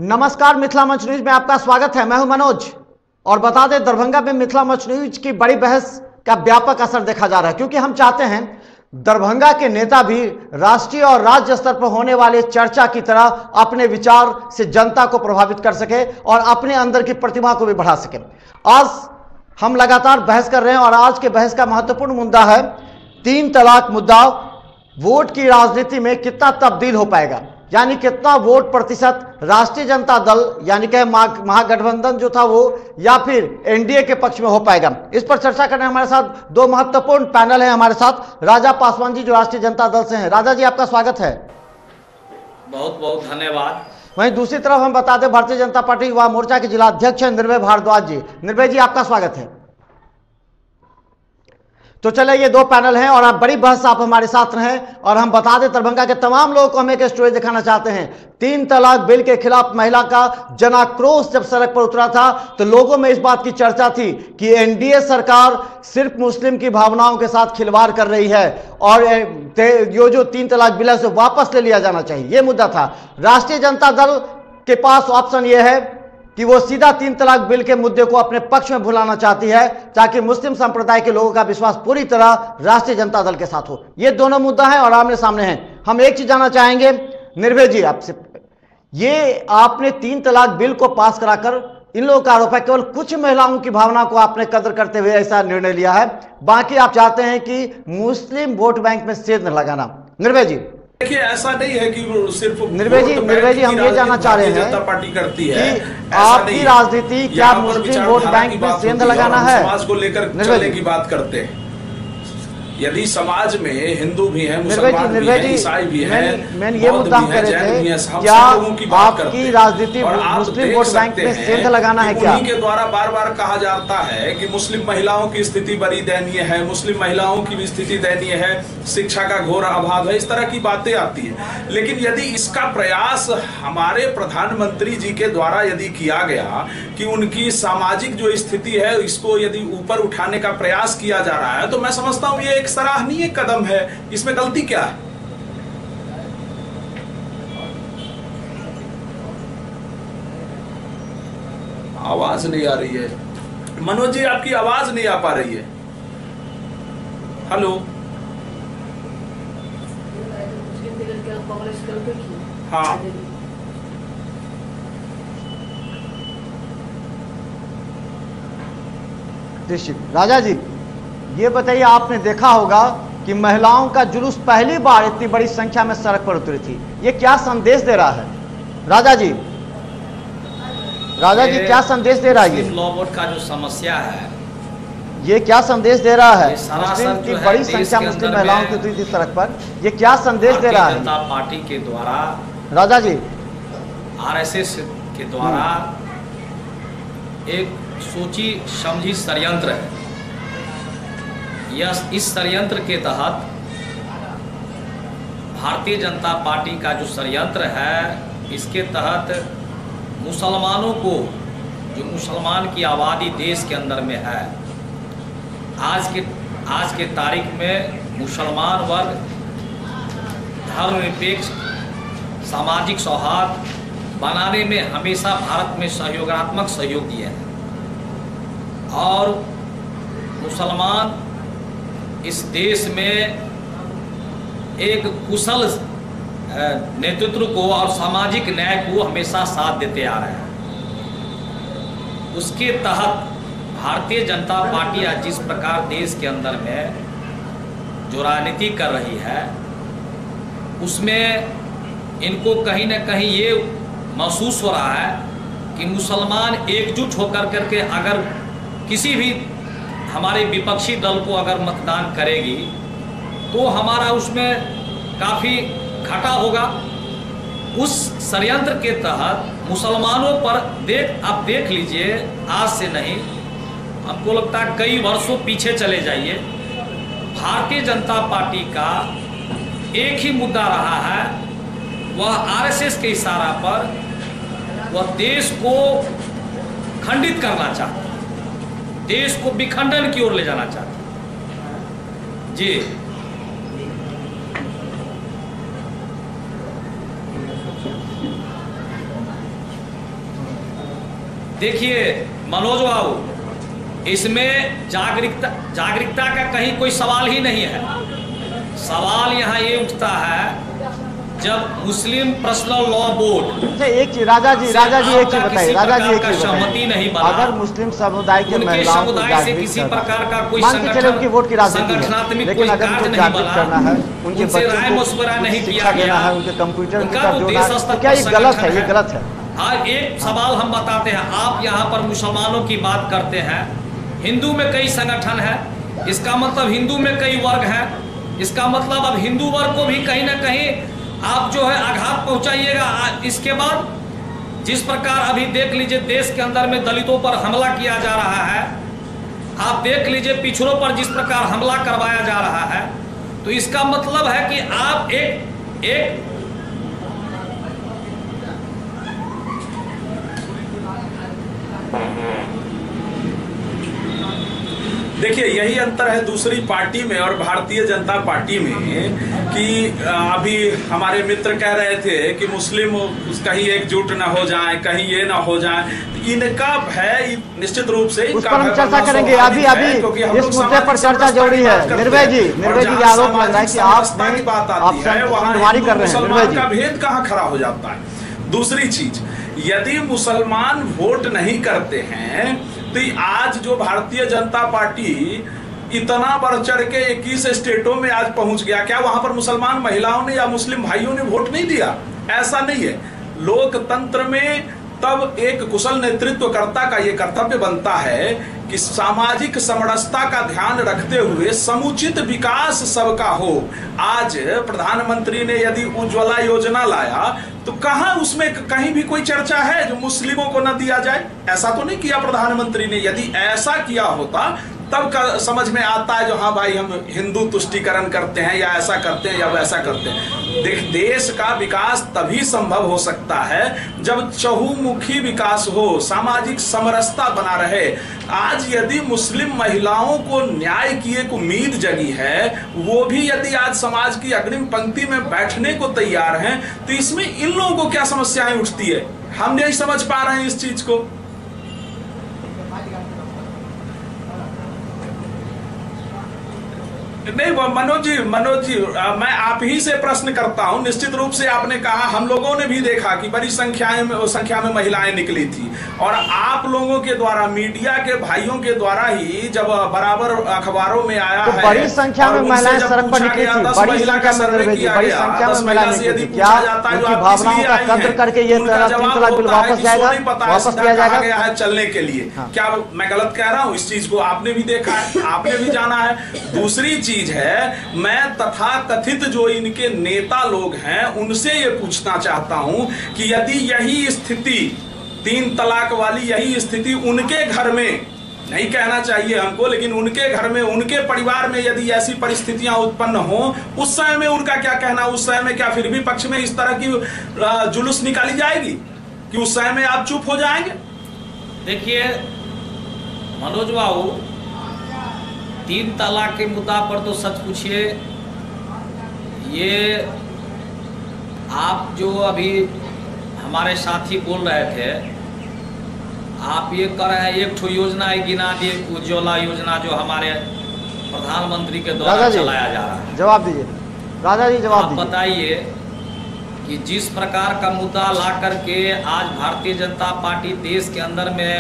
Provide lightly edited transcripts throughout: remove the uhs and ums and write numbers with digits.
नमस्कार, मिथिला मंच न्यूज में आपका स्वागत है। मैं हूं मनोज और बता दें, दरभंगा में मिथिला मंच न्यूज की बड़ी बहस का व्यापक असर देखा जा रहा है, क्योंकि हम चाहते हैं दरभंगा के नेता भी राष्ट्रीय और राज्य स्तर पर होने वाले चर्चा की तरह अपने विचार से जनता को प्रभावित कर सके और अपने अंदर की प्रतिमा को भी बढ़ा सके। आज हम लगातार बहस कर रहे हैं और आज के बहस का महत्वपूर्ण मुद्दा है 3 तलाक मुद्दा। वोट की राजनीति में कितना तब्दील हो पाएगा, यानी कितना वोट प्रतिशत राष्ट्रीय जनता दल यानी कि महागठबंधन जो था वो या फिर एनडीए के पक्ष में हो पाएगा। इस पर चर्चा करने हमारे साथ 2 महत्वपूर्ण पैनल हैं। हमारे साथ राजा पासवान जी जो राष्ट्रीय जनता दल से हैं। राजा जी, आपका स्वागत है। बहुत बहुत धन्यवाद। वहीं दूसरी तरफ हम बता दें, भारतीय जनता पार्टी युवा मोर्चा के जिला अध्यक्ष हैं निर्भय भारद्वाज जी। निर्भय जी, आपका स्वागत है। तो चले, ये 2 पैनल हैं और आप बड़ी बहस आप हमारे साथ रहें। और हम बता दें, दरभंगा के तमाम लोगों को हम एक स्टोरी दिखाना चाहते हैं। 3 तलाक बिल के खिलाफ महिला का जनाक्रोश जब सड़क पर उतरा था तो लोगों में इस बात की चर्चा थी कि एनडीए सरकार सिर्फ मुस्लिम की भावनाओं के साथ खिलवाड़ कर रही है और ये जो 3 तलाक बिल है उसे वापस ले लिया जाना चाहिए, ये मुद्दा था। राष्ट्रीय जनता दल के पास ऑप्शन ये है कि वो सीधा 3 तलाक बिल के मुद्दे को अपने पक्ष में भुलाना चाहती है ताकि मुस्लिम संप्रदाय के लोगों का विश्वास पूरी तरह राष्ट्रीय जनता दल के साथ हो। ये दोनों मुद्दा है और आमने सामने हैं। हम एक चीज जानना चाहेंगे निर्भय जी आपसे, ये आपने 3 तलाक बिल को पास कराकर इन लोगों का आरोप है केवल कुछ महिलाओं की भावना को आपने कदर करते हुए ऐसा निर्णय लिया है, बाकी आप चाहते हैं कि मुस्लिम वोट बैंक में सेंध न लगाना। निर्भय जी, देखिए, ऐसा नहीं है कि सिर्फ निर्भय जी हम ये जानना चाह रहे हैं जनता पार्टी करती है कि आपकी राजनीति क्या मुस्लिम वोट बैंक में सेंध लगाना है? समाज को लेकर चलने की बात करते हैं। यदि समाज में हिंदू भी हैं, मुसलमान भी हैं, ईसाई भी हैं, मैंने ये मुद्दा हम कर रहे थे, क्या आपकी राजनीति मुस्लिम वोट बैंक में सेंध लगाना है क्या? उन्हीं के द्वारा बार बार कहा जाता है कि मुस्लिम महिलाओं की स्थिति बड़ी दयनीय है, मुस्लिम महिलाओं की भी स्थिति दयनीय है, शिक्षा का घोर अभाव है, इस तरह की बातें आती है। लेकिन यदि इसका प्रयास हमारे प्रधानमंत्री जी के द्वारा यदि किया गया कि उनकी सामाजिक जो स्थिति है इसको यदि ऊपर उठाने का प्रयास किया जा रहा है, तो मैं समझता हूं ये एक सराहनीय कदम है। इसमें गलती क्या है? आवाज नहीं आ रही है मनोज जी, आपकी आवाज नहीं आ पा रही है। हेलो, हाँ, राजा जी ये बताइए, आपने देखा होगा कि महिलाओं का जुलूस पहली बार इतनी बड़ी संख्या में सड़क पर उतरी थी, ये क्या संदेश दे रहा है? राजा जी क्या संदेश दे रहा है? ये लॉ बोर्ड का जो समस्या है, ये क्या संदेश दे रहा है? मुस्लिम की बड़ी संख्या मुस्लिम महिलाओं की उतरी थी सड़क पर, ये क्या संदेश दे रहा है? जनता पार्टी के द्वारा, राजा जी आरएसएस के द्वारा एक सोची समझी षड्यंत्र है। इस षड्यंत्र के तहत भारतीय जनता पार्टी का जो षड्यंत्र है, इसके तहत मुसलमानों को, जो मुसलमान की आबादी देश के अंदर में है, आज के तारीख में मुसलमान वर्ग धर्मनिरपेक्ष सामाजिक सौहार्द बनाने में हमेशा भारत में सहयोगात्मक सहयोग दिए हैं और मुसलमान इस देश में एक कुशल नेतृत्व को और सामाजिक न्याय को हमेशा साथ देते आ रहे हैं। उसके तहत भारतीय जनता पार्टी आज जिस प्रकार देश के अंदर में जो राजनीति कर रही है, उसमें इनको कहीं ना कहीं ये महसूस हो रहा है कि मुसलमान एकजुट होकर करके अगर किसी भी हमारे विपक्षी दल को अगर मतदान करेगी तो हमारा उसमें काफ़ी घाटा होगा। उस षड्यंत्र के तहत मुसलमानों पर आप देख लीजिए, आज से नहीं, हमको लगता है कई वर्षों पीछे चले जाइए, भारतीय जनता पार्टी का एक ही मुद्दा रहा है, वह आरएसएस के इशारा पर वह देश को खंडित करना चाहता है, देश को विखंडन की ओर ले जाना चाहता है। जी देखिए मनोज बाबू, इसमें जागरूकता का कहीं कोई सवाल ही नहीं है। सवाल यहाँ ये उठता है जब मुस्लिम पर्सनल लॉ बोर्ड एक चीज राजा जी एक चीज बताइए, राजा जी एक चीज सहमति नहीं बना, अगर मुस्लिम समुदाय के उनके समुदाय से किसी प्रकार का कोई उनकी वोट की राजनीति है, संगठनात्मक लेकिन अगर उनको जागरूक करना है, उनके राय मशवरा नहीं किया गया है, उनके कंप्यूटर उनका तो क्या ये गलत है? ये गलत है। हाँ, एक सवाल हम बताते हैं। आप यहाँ पर मुसलमानों की बात करते हैं, हिंदू में कई संगठन है, इसका मतलब हिंदू में कई वर्ग हैं, इसका मतलब अब हिंदू वर्ग को भी कहीं ना कहीं आप जो है आघात पहुंचाइएगा। इसके बाद जिस प्रकार अभी देख लीजिए देश के अंदर में दलितों पर हमला किया जा रहा है, आप देख लीजिए पिछड़ों पर जिस प्रकार हमला करवाया जा रहा है, तो इसका मतलब है कि आप एक देखिए यही अंतर है दूसरी पार्टी में और भारतीय जनता पार्टी में कि अभी हमारे मित्र कह रहे थे कि मुस्लिम कहीं एकजुट न हो जाए, कहीं ये ना हो जाए। इनका भय निश्चित रूप से उस पर हम चर्चा करेंगे। अभी इस मुद्दे पर चर्चा जरूरी है। निर्भय जी आरोप लग रहा है कि आप की बात आती है वहाँ कर रहे हैं, निर्भय जी का भेद कहाँ खड़ा हो जाता है। दूसरी चीज, यदि मुसलमान वोट नहीं करते हैं तो आज जो भारतीय जनता पार्टी इतना बढ़ चढ़ के 21 स्टेटों में आज पहुंच गया, क्या वहां पर मुसलमान महिलाओं ने या मुस्लिम भाइयों ने वोट नहीं दिया? ऐसा नहीं है। लोकतंत्र में तब एक कुशल नेतृत्वकर्ता का यह कर्तव्य बनता है कि सामाजिक समरसता का ध्यान रखते हुए समुचित विकास सबका हो। आज प्रधानमंत्री ने यदि उज्ज्वला योजना लाया तो कहां उसमें कहीं भी कोई चर्चा है जो मुस्लिमों को न दिया जाए? ऐसा तो नहीं किया प्रधानमंत्री ने। यदि ऐसा किया होता तब का समझ में आता है जो हाँ भाई हम हिंदू तुष्टीकरण करते हैं या ऐसा करते हैं या वैसा करते हैं। देश का विकास तभी संभव हो सकता है जब चहुमुखी विकास हो, सामाजिक समरसता बना रहे। आज यदि मुस्लिम महिलाओं को न्याय की एक उम्मीद जगी है, वो भी यदि आज समाज की अग्रिम पंक्ति में बैठने को तैयार हैं, तो इसमें इन लोगों को क्या समस्याएं उठती है? हम नहीं समझ पा रहे हैं इस चीज को। नहीं मनोज जी मैं आप ही से प्रश्न करता हूं। निश्चित रूप से आपने कहा, हम लोगों ने भी देखा कि बड़ी संख्या में महिलाएं निकली थी और आप लोगों के द्वारा, मीडिया के भाइयों के द्वारा ही जब बराबर अखबारों में आया तो है, बड़ी संख्या में महिलाएं सड़क पर निकली थी, बड़ी संख्या में महिलाएं निकली थी। क्या उनकी भावनाओं का कद्र करके ये 3 तलाक बिल वापस किया जाएगा चलने के लिए? क्या मैं गलत कह रहा हूं? इस चीज को आपने भी देखा है, आपने भी जाना है। दूसरी चीज है, मैं तथाकथित जो इनके नेता लोग हैं उनसे ये पूछना चाहता हूं कि यदि यही स्थिति 3 तलाक वाली यही स्थिति उनके घर में, नहीं कहना चाहिए हमको, लेकिन उनके घर में, उनके परिवार में यदि ऐसी परिस्थितियां उत्पन्न हो, उस समय में उनका क्या कहना? उस समय में क्या फिर भी पक्ष में इस तरह की जुलूस निकाली जाएगी कि उस समय में आप चुप हो जाएंगे? देखिए मनोज बाबू, 3 तलाक के मुद्दा पर तो सच पूछिए, ये आप जो अभी हमारे साथी बोल रहे थे, आप ये कर रहे हैं, एक ठो योजना है गिना दिए, उज्ज्वला योजना जो हमारे प्रधानमंत्री के द्वारा चलाया जा रहा है। जवाब दीजिए राजा जी, जवाब आप बताइए कि जिस प्रकार का मुद्दा ला करके आज भारतीय जनता पार्टी देश के अंदर में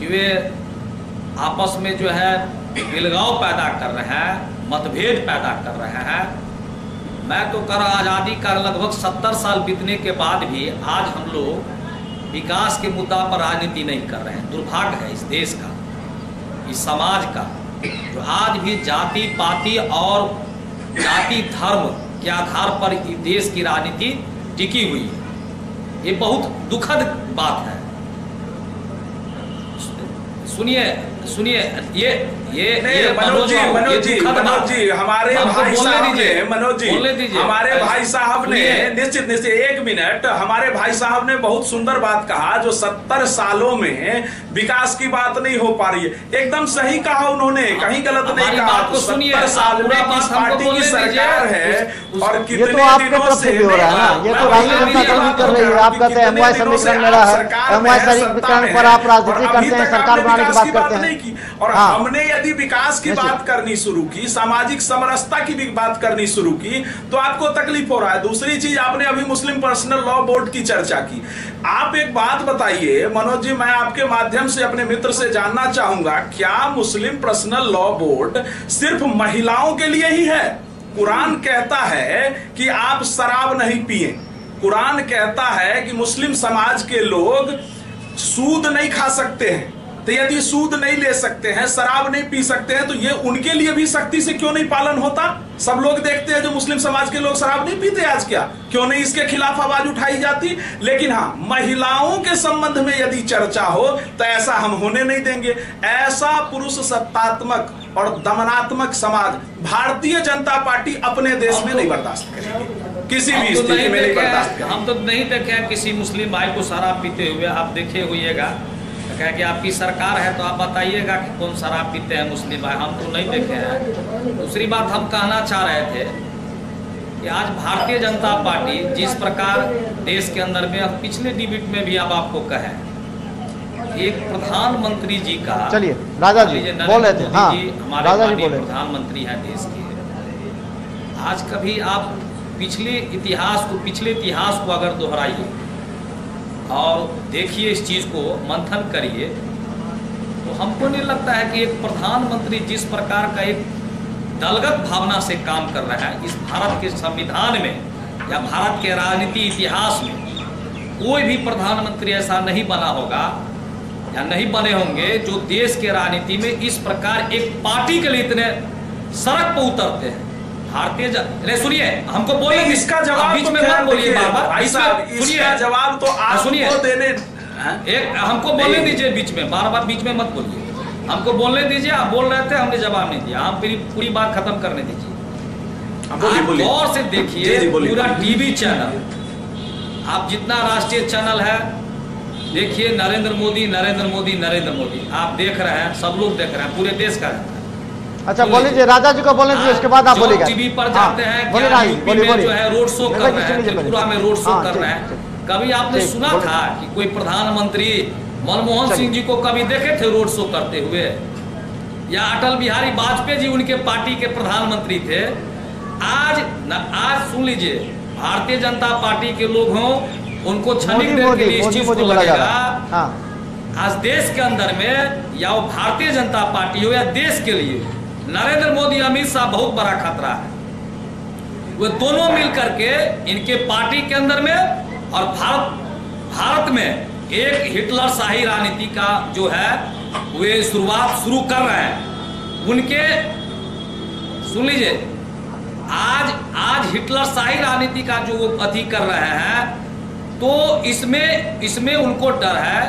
वे आपस में जो है गिलगांव पैदा कर रहे हैं, मतभेद पैदा कर रहे हैं। मैं तो कर आज़ादी का लगभग 70 साल बीतने के बाद भी आज हम लोग विकास के मुद्दा पर राजनीति नहीं कर रहे हैं। दुर्भाग्य है इस देश का, इस समाज का, जो आज भी जाति पाति और जाति धर्म के आधार पर देश की राजनीति टिकी हुई है। ये बहुत दुखद बात है। सुनिए, ये मनोज जी हमारे भाई साहब ने, मनोज जी हमारे भाई साहब ने, निश्चित एक मिनट, हमारे भाई साहब ने बहुत सुंदर बात कहा, जो 70 सालों में विकास की बात नहीं हो पा रही है। एकदम सही कहा उन्होंने, कहीं गलत नहीं कहा। 70 साल में किस पार्टी की सरकार है और कितने दिनों से हो रहा है ना, ये तो राष्ट्रीय जनता दल भी कर रही है। आप कहते हैं एमवाई समीकरण मेरा है, एमवाई समीकरण पर आप राजनीति करते हैं, सरकार बनाने की बात करते हैं। और हमने यदि विकास की बात करनी शुरू की, सामाजिक समरसता की भी बात करनी शुरू की, तो आपको तकलीफ हो रहा है। दूसरी चीज, आपने अभी मुस्लिम पर्सनल लॉ बोर्ड की चर्चा की। आप एक बात बताइए मनोज जी, मैं आपके माध्यम से अपने मित्र से जानना चाहूंगा, क्या मुस्लिम पर्सनल लॉ बोर्ड सिर्फ महिलाओं के लिए ही है? कुरान कहता है कि आप शराब नहीं पिए, कुरान कहता है कि मुस्लिम समाज के लोग सूद नहीं खा सकते हैं। तो यदि सूद नहीं ले सकते हैं, शराब नहीं पी सकते हैं, तो ये उनके लिए भी सख्ती से क्यों नहीं पालन होता? सब लोग देखते हैं जो मुस्लिम समाज के लोग शराब नहीं पीते आज, क्या क्यों नहीं इसके खिलाफ आवाज उठाई जाती? लेकिन हाँ, महिलाओं के संबंध में यदि चर्चा हो तो ऐसा हम होने नहीं देंगे। ऐसा पुरुष सत्तात्मक और दमनात्मक समाज भारतीय जनता पार्टी अपने देश में नहीं बर्दाश्त करेगी, किसी भी स्थिति में नहीं बर्दाश्त करेगी। हम तो नहीं देखे किसी मुस्लिम भाई को शराब पीते हुए। आप देखे होइएगा कि आपकी सरकार है तो आप बताइएगा कि कौन शराब पीते हैं मुस्लिम भाई, हम तो नहीं देखे हैं। दूसरी बात हम कहना चाह रहे थे कि आज भारतीय जनता पार्टी जिस प्रकार देश के अंदर में, पिछले डिबेट में भी अब आपको कहे, एक प्रधानमंत्री जी का, चलिए राजा जी बोल रहे थे, हाँ, हमारे माननीय प्रधानमंत्री हैं देश के। आज कभी आप पिछले इतिहास को अगर दोहराइए और देखिए, इस चीज़ को मंथन करिए, तो हमको नहीं लगता है कि एक प्रधानमंत्री जिस प्रकार का एक दलगत भावना से काम कर रहा है, इस भारत के संविधान में या भारत के राजनीति इतिहास में कोई भी प्रधानमंत्री ऐसा नहीं बना होगा या नहीं बने होंगे जो देश के राजनीति में इस प्रकार एक पार्टी के लिए इतने सड़क पर उतरते हैं। भारतीय सुनिए, हमको बोले इसका जवाब बीच में मत बोलिए बार-बार, इसका जवाब तो आपको देने, एक हमको बोलने दीजिए, बीच में बार-बार बीच में मत बोलिए, हमको बोलने दीजिए। आप बोल रहे थे, हमने जवाब नहीं दिया, हम पूरी बात खत्म करने दीजिए। आप गौर से देखिए, पूरा टीवी चैनल, आप जितना राष्ट्रीय चैनल है देखिए, नरेंद्र मोदी नरेंद्र मोदी नरेंद्र मोदी आप देख रहे हैं, सब लोग देख रहे हैं, पूरे देश का। अच्छा बोल लीजिए, राजा जी को बोलने दीजिए, उसके बाद आप बोलिएगा। टीवी पर जाते हैं, जो है रोड शो कर रहे हैं, त्रिपुरा में रोड शो कर रहे हैं। कभी आपने सुना था कि कोई प्रधानमंत्री मनमोहन सिंह जी को कभी देखे थे रोड शो करते हुए? या अटल बिहारी वाजपेयी जी उनके पार्टी के प्रधानमंत्री थे? आज सुन लीजिए, भारतीय जनता पार्टी के लोग हों, उनको क्षणिक देर के लिए इस चीज को लगेगा, आज देश के अंदर में या वो भारतीय जनता पार्टी हो या देश के लिए नरेंद्र मोदी अमित शाह बहुत बड़ा खतरा है। वे दोनों मिलकर के इनके पार्टी के अंदर में और भारत में एक हिटलर शाही राजनीति का जो है वे शुरुआत शुरू कर रहे हैं। उनके सुन लीजिए, आज हिटलर शाही राजनीति का जो वो अति कर रहे हैं, तो इसमें उनको डर है।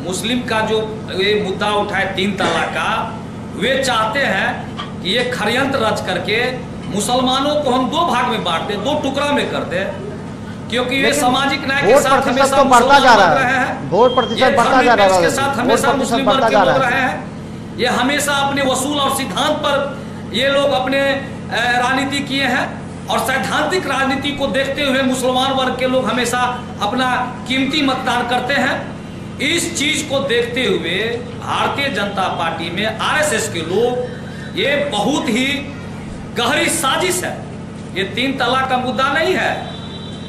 मुस्लिम का जो ये मुद्दा उठाए 3 तलाक का, वे चाहते हैं कि ये षड्यंत्र रच करके मुसलमानों को हम 2 भाग में बांट दें, 2 टुकड़ा में कर दें, क्योंकि वे सामाजिक न्याय के साथ हमेशा बढ़ता जा रहा है, वोट प्रतिशत बढ़ता जा रहा है, के साथ हमेशा मुस्लिम वर्ग के लोग रहे हैं। ये हमेशा अपने वसूल और सिद्धांत पर ये लोग अपने राजनीति किए हैं, और सैद्धांतिक राजनीति को देखते हुए मुसलमान वर्ग के लोग हमेशा अपना कीमती मतदान करते हैं। इस चीज को देखते हुए भारतीय जनता पार्टी में आरएसएस के लोग, ये बहुत ही गहरी साजिश है। ये 3 तलाक का मुद्दा नहीं है।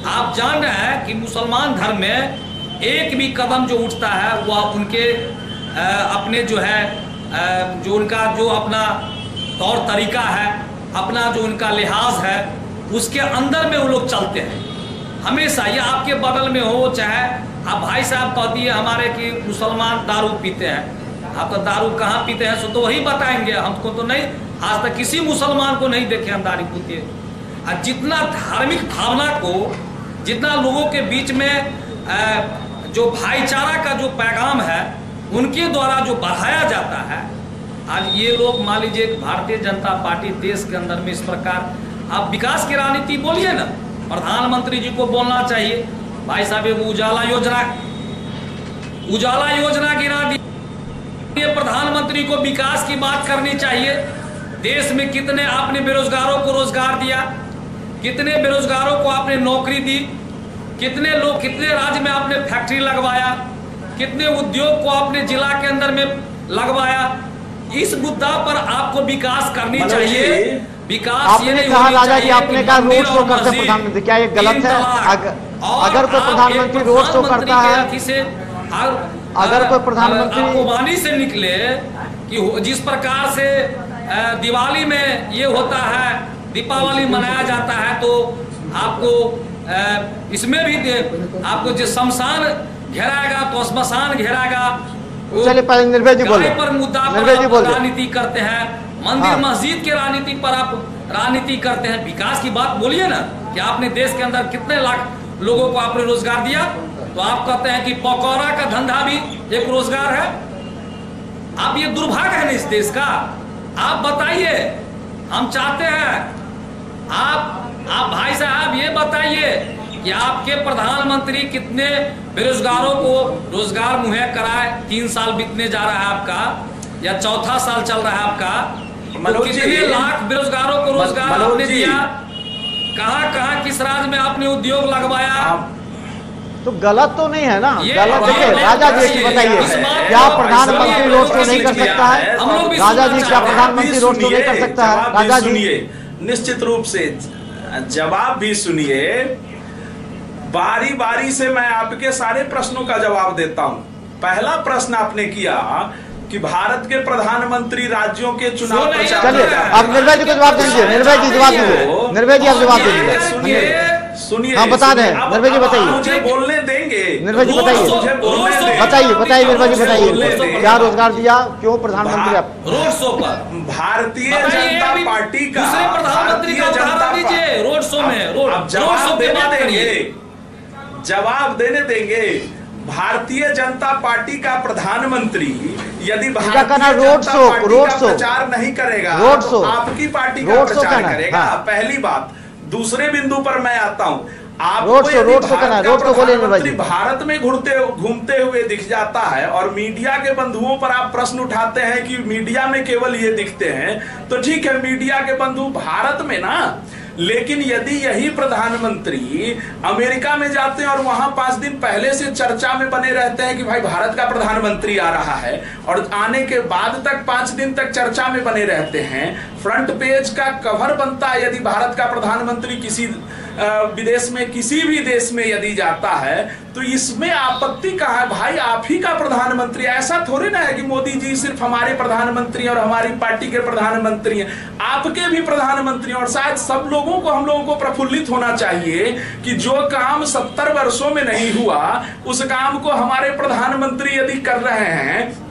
आप जान रहे हैं कि मुसलमान धर्म में एक भी कदम जो उठता है वह उनके अपने जो है जो उनका जो अपना तौर तरीका है, अपना जो उनका लिहाज है, उसके अंदर में वो लोग चलते हैं हमेशा। ये आपके बगल में हो, चाहे आप भाई साहब कह दिए हमारे कि मुसलमान दारू पीते हैं, आप तो दारू कहाँ पीते हैं सो तो वही बताएंगे, हमको तो नहीं, आज तक किसी मुसलमान को नहीं देखे हम दारू पीते। और जितना धार्मिक भावना को, जितना लोगों के बीच में जो भाईचारा का जो पैगाम है उनके द्वारा जो बढ़ाया जाता है, आज ये लोग मान लीजिए भारतीय जनता पार्टी देश के अंदर में इस प्रकार आप विकास की राजनीति बोलिए ना, प्रधानमंत्री जी को बोलना चाहिए भाई साहब उजाला योजना गिरा दी, प्रधानमंत्री को विकास की बात करनी चाहिए। देश में कितने आपने बेरोजगारों को रोजगार दिया, कितने बेरोजगारों को आपने नौकरी दी, कितने राज्य में आपने फैक्ट्री लगवाया, कितने उद्योग को आपने जिला के अंदर में लगवाया। इस मुद्दा पर आपको विकास करनी चाहिए। विकास आपने कहा राजा जी, आपने कहा रोड शो करते प्रधानमंत्री, क्या ये गलत है? अगर कोई प्रधानमंत्री रोड शो करता है, अगर कोई प्रधानमंत्री वाणी से निकले कि जिस प्रकार से दिवाली में ये होता है, दीपावली मनाया जाता है, तो आपको इसमें भी आपको जो शमशान घेराएगा तो श्मशान घेराएगा। चलिए पहले निर्भय जी बोले, पर मुद्दा पर राजनीति करते हैं, मंदिर मस्जिद के राजनीति पर आप राजनीति करते हैं। विकास की बात बोलिए ना कि आपने देश के अंदर कितने लाख लोगों को आपने रोजगार दिया, तो आप कहते हैं कि पकौड़ा का धंधा भी एक रोजगार है। आप ये दुर्भाग्य है ना इस देश का। आप बताइए, हम चाहते हैं आप भाई साहब ये बताइए कि आपके प्रधानमंत्री कितने बेरोजगारों को रोजगार मुहैया कराए। 3 साल बीतने जा रहा है आपका, या चौथा साल चल रहा है आपका, तो कितने लाख बेरोजगारों को रोजगार आपने दिया? कहां किस राज्य में आपने उद्योग लगवाया? तो गलत तो नहीं है ना? गलत देखिए राजा जी बताइए, क्या प्रधानमंत्री रोड शो नहीं कर सकता है? राजा जी क्या प्रधानमंत्री रोड शो नहीं कर सकता है? राजा जी निश्चित रूप से जवाब भी सुनिए, बारी बारी से मैं आपके सारे प्रश्नों का जवाब देता हूं। पहला प्रश्न आपने किया कि भारत के प्रधानमंत्री राज्यों के चुनाव प्रचार। चलिए अब निर्भय जी को जवाब दीजिए, निर्भय जी जवाब दीजिए, निर्भय जी आप जवाब दीजिए। सुनिए, हाँ बता दें, निर्भय जी बताइए, मुझे बोलने देंगे। निर्भय जी बताइए, बताइए निर्भय जी बताइए, क्या रोजगार दिया, क्यों प्रधानमंत्री आप रोड शो पर भारतीय जनता पार्टी का प्रधानमंत्री का उदाहरण दीजिए रोड शो में, रोड शो पे बात करिए, जवाब देने देंगे। भारतीय जनता पार्टी का प्रधानमंत्री यदि रोड शो प्रचार नहीं करेगा, रोड शो आपकी पार्टी का प्रचार करेगा। पहली बात। दूसरे बिंदु पर मैं आता हूं, आपको प्रधानमंत्री भारत में घूमते हुए दिख जाता है और मीडिया के बंधुओं पर आप प्रश्न उठाते हैं कि मीडिया में केवल ये दिखते हैं, तो ठीक है मीडिया के बंधु भारत में ना, लेकिन यदि यही प्रधानमंत्री अमेरिका में जाते हैं और वहां 5 दिन पहले से चर्चा में बने रहते हैं कि भाई भारत का प्रधानमंत्री आ रहा है, और आने के बाद तक 5 दिन तक चर्चा में बने रहते हैं, फ्रंट पेज का कवर बनता है यदि भारत का प्रधानमंत्री किसी विदेश में किसी भी देश में यदि जाता है, तो इसमें आपत्ति कहाँ है? भाई आप ही का प्रधानमंत्री, ऐसा थोड़ी ना है कि मोदी जी सिर्फ हमारे प्रधानमंत्री और हमारी पार्टी के प्रधानमंत्री हैं, आपके भी प्रधानमंत्री। और शायद सब लोगों को, हम लोगों को प्रफुल्लित होना चाहिए कि जो काम 70 वर्षों में नहीं हुआ उस काम को हमारे प्रधानमंत्री यदि कर रहे हैं।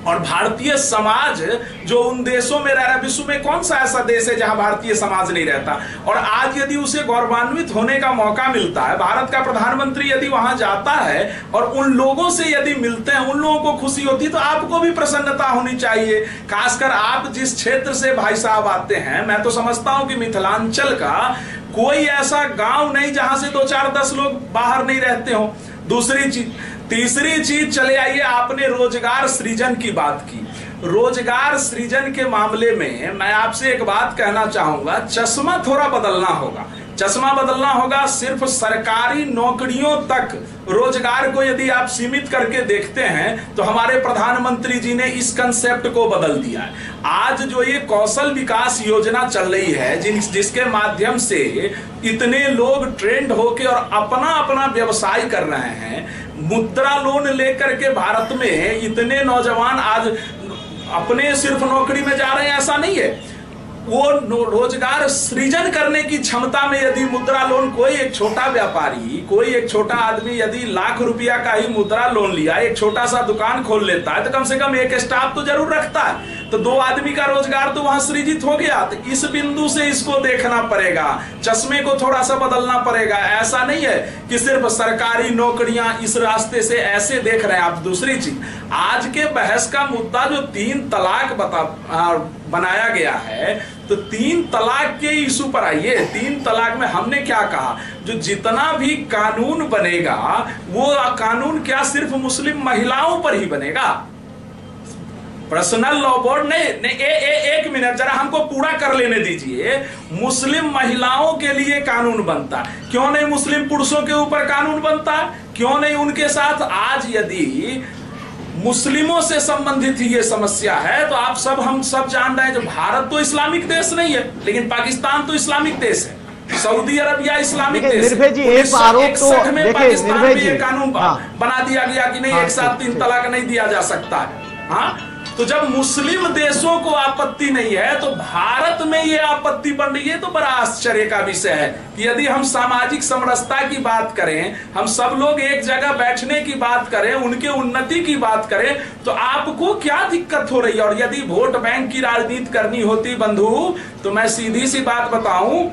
और भारतीय समाज जो उन देशों में रह रहा है, विश्व में कौन सा ऐसा देश है जहां भारतीय समाज नहीं रहता, और आज यदि उसे गौरवान्वित होने का मौका मिलता है, भारत का प्रधानमंत्री यदि वहां जाता है और उन लोगों से यदि मिलते हैं, उन लोगों को खुशी होती है, तो आपको भी प्रसन्नता होनी चाहिए। खासकर आप जिस क्षेत्र से भाई साहब आते हैं, मैं तो समझता हूं कि मिथिलांचल का कोई ऐसा गांव नहीं जहां से 2-4-10 लोग बाहर नहीं रहते हो। दूसरी चीज, तीसरी चीज, चले आइए, आपने रोजगार सृजन की बात की। रोजगार सृजन के मामले में मैं आपसे एक बात कहना चाहूंगा, चश्मा थोड़ा बदलना होगा। चश्मा बदलना होगा। सिर्फ सरकारी नौकरियों तक रोजगार को यदि आप सीमित करके देखते हैं तो हमारे प्रधानमंत्री जी ने इस कंसेप्ट को बदल दिया है। आज जो ये कौशल विकास योजना चल रही है, जिसके माध्यम से इतने लोग ट्रेंड होके और अपना अपना व्यवसाय कर रहे हैं, मुद्रा लोन लेकर के भारत में इतने नौजवान आज अपने सिर्फ नौकरी में जा रहे हैं, ऐसा नहीं है। वो रोजगार सृजन करने की क्षमता में यदि मुद्रा लोन, कोई एक छोटा व्यापारी, कोई एक छोटा आदमी यदि ₹1,00,000 का ही मुद्रा लोन लिया, एक छोटा सा दुकान खोल लेता है, तो कम से कम एक स्टाफ तो जरूर रखता है, तो 2 आदमी का रोजगार तो वहां सृजित हो गया। तो इस बिंदु से इसको देखना पड़ेगा, चश्मे को थोड़ा सा बदलना पड़ेगा। ऐसा नहीं है कि सिर्फ सरकारी नौकरियां इस रास्ते से ऐसे देख रहे हैं आप। दूसरी चीज, आज के बहस का मुद्दा जो 3 तलाक बनाया गया है, तो 3 तलाक के इशू पर आइए। 3 तलाक में हमने क्या कहा, जो जितना भी कानून बनेगा वो कानून क्या सिर्फ मुस्लिम महिलाओं पर ही बनेगा? पर्सनल लॉ बोर्ड नहीं, एक मिनट जरा हमको पूरा कर लेने दीजिए। मुस्लिम महिलाओं के लिए कानून बनता, क्यों नहीं मुस्लिम पुरुषों के ऊपर कानून बनता? क्यों नहीं उनके साथ? आज यदि मुस्लिमों से संबंधित ही ये समस्या है, तो आप सब, हम सब जान रहे हैं, जो भारत तो इस्लामिक देश नहीं है, लेकिन पाकिस्तान तो इस्लामिक देश है, सऊदी अरबिया इस्लामिक देश है। निर्भय जी, एक आरोप तो देखिए, पाकिस्तान में ये कानून हाँ, बना दिया गया कि नहीं, एक साथ 3 तलाक नहीं दिया जा सकता है। हाँ, तो जब मुस्लिम देशों को आपत्ति नहीं है, तो भारत में ये आपत्ति बन रही है, तो बड़ा आश्चर्य का विषय है कि यदि हम सामाजिक समरसता की बात करें, हम सब लोग एक जगह बैठने की बात करें, उनके उन्नति की बात करें, तो आपको क्या दिक्कत हो रही है? और यदि वोट बैंक की राजनीति करनी होती बंधु, तो मैं सीधी सी बात बताऊं,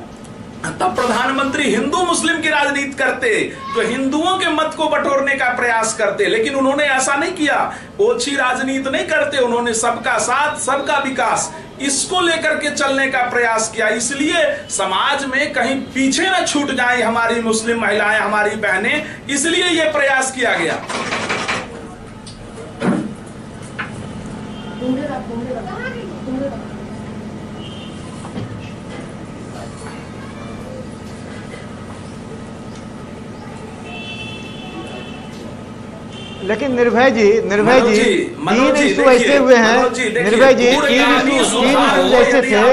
तब प्रधानमंत्री हिंदू मुस्लिम की राजनीति करते, तो हिंदुओं के मत को बटोरने का प्रयास करते, लेकिन उन्होंने ऐसा नहीं किया। ओछी राजनीति नहीं करते, उन्होंने सबका साथ, सबका विकास, इसको लेकर के चलने का प्रयास किया। इसलिए समाज में कहीं पीछे न छूट जाए हमारी मुस्लिम महिलाएं, हमारी बहनें, इसलिए यह प्रयास किया गया। लेकिन निर्भय जी 3 इशू ऐसे हुए हैं, निर्भय जी 3 इशू ऐसे थे,